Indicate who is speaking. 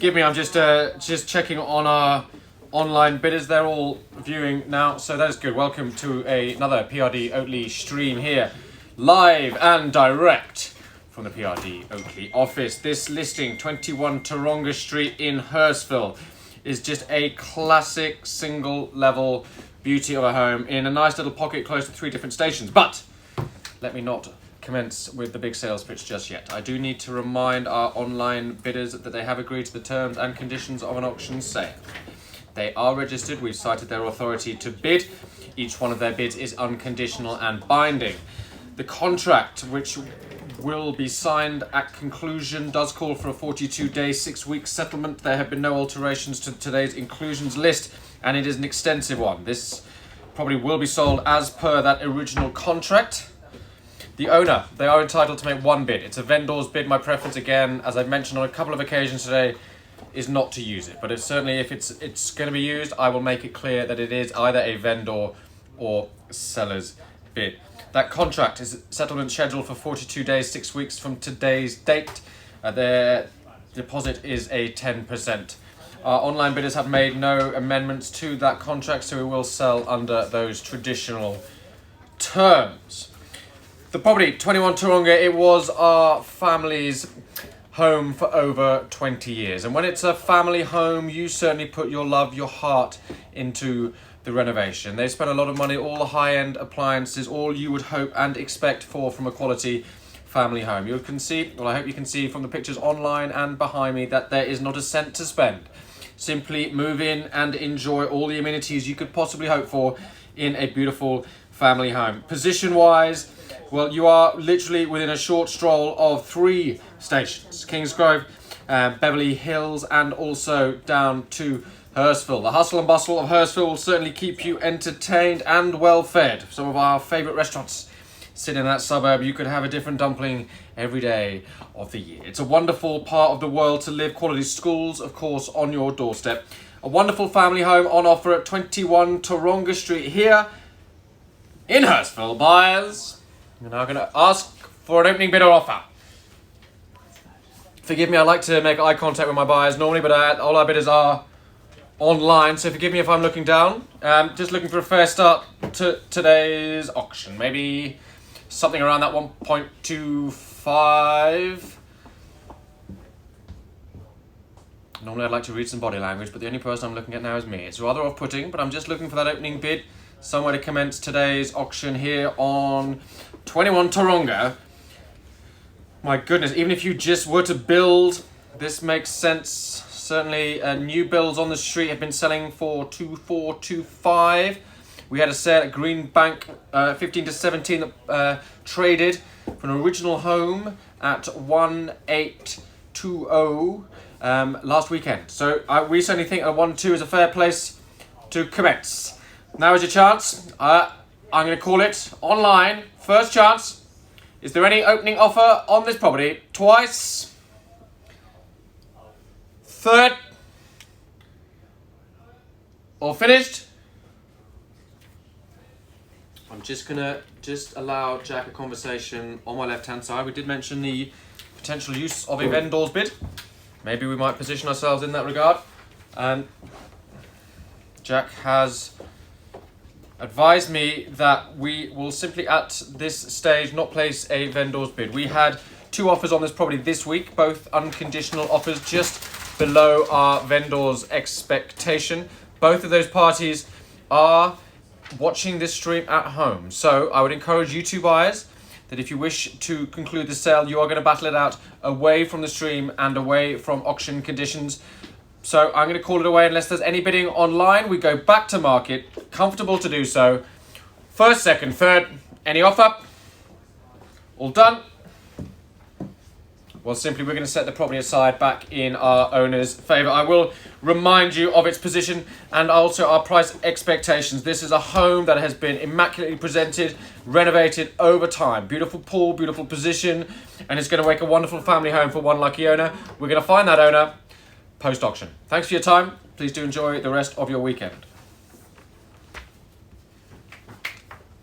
Speaker 1: Forgive me, I'm just checking on our online bidders. They're all viewing now, so that is good. Welcome to another PRD Oatley stream here, live and direct from the PRD Oatley office. This listing, 21 Taronga Street in Hurstville, is just a classic single level beauty of a home in a nice little pocket close to 3 different stations. But let me not commence with the big sales pitch just yet. I do need to remind our online bidders that they have agreed to the terms and conditions of an auction sale. They are registered. We've cited their authority to bid. Each one of their bids is unconditional and binding. The contract, which will be signed at conclusion, does call for a 42-day, 6-week settlement. There have been no alterations to today's inclusions list, and it is an extensive one. This probably will be sold as per that original contract. The owner, they are entitled to make one bid. It's a vendor's bid. My preference, again, as I've mentioned on a couple of occasions today, is not to use it. But if it's going to be used, I will make it clear that it is either a vendor or seller's bid. That contract is settlement scheduled for 42 days, 6 weeks from today's date. Their deposit is a 10%. Our online bidders have made no amendments to that contract, so we will sell under those traditional terms. The property, 21 Taronga, it was our family's home for over 20 years. And when it's a family home, you certainly put your love, your heart into the renovation. They spent a lot of money, all the high-end appliances, all you would hope and expect from a quality family home. You can see, well, I hope you can see from the pictures online and behind me that there is not a cent to spend. Simply move in and enjoy all the amenities you could possibly hope for in a beautiful family home. Position-wise, well, you are literally within a short stroll of 3 stations: Kingsgrove, Beverly Hills, and also down to Hurstville. The hustle and bustle of Hurstville will certainly keep you entertained and well fed. Some of our favourite restaurants sit in that suburb. You could have a different dumpling every day of the year. It's a wonderful part of the world to live. Quality schools, of course, on your doorstep. A wonderful family home on offer at 21 Taronga Street here in Hurstville. Buyers, you're now going to ask for an opening bid or offer. Forgive me, I like to make eye contact with my buyers normally, but all our bidders are online, so forgive me if I'm looking down. Just looking for a fair start to today's auction. Maybe something around that 1.25. Normally I'd like to read some body language, but the only person I'm looking at now is me. It's rather off-putting, but I'm just looking for that opening bid. Somewhere to commence today's auction here on 21 Taronga. My goodness, even if you just were to build, this makes sense. Certainly, new builds on the street have been selling for 2,425. We had a sale at Green Bank, 15 to 17, that traded for an original home at 1,820 last weekend. So we certainly think a 1-2 is a fair place to commence. Now is your chance. I'm going to call it online. First chance. Is there any opening offer on this property? Twice. Third. All finished. I'm just going to allow Jack a conversation on my left-hand side. We did mention the potential use of a vendor's bid. Maybe we might position ourselves in that regard. Jack has advised me that we will simply at this stage not place a vendor's bid. We had 2 offers on this property this week, both unconditional offers, just below our vendor's expectation. Both of those parties are watching this stream at home. So I would encourage you 2 buyers that if you wish to conclude the sale, you are going to battle it out away from the stream and away from auction conditions. So I'm going to call it away unless there's any bidding online. We go back to market, comfortable to do so. First, second, third, any offer? All done? Well, simply we're going to set the property aside back in our owner's favour. I will remind you of its position and also our price expectations. This is a home that has been immaculately presented, renovated over time. Beautiful pool, beautiful position, and it's going to make a wonderful family home for one lucky owner. We're going to find that owner post-auction. Thanks for your time. Please do enjoy the rest of your weekend.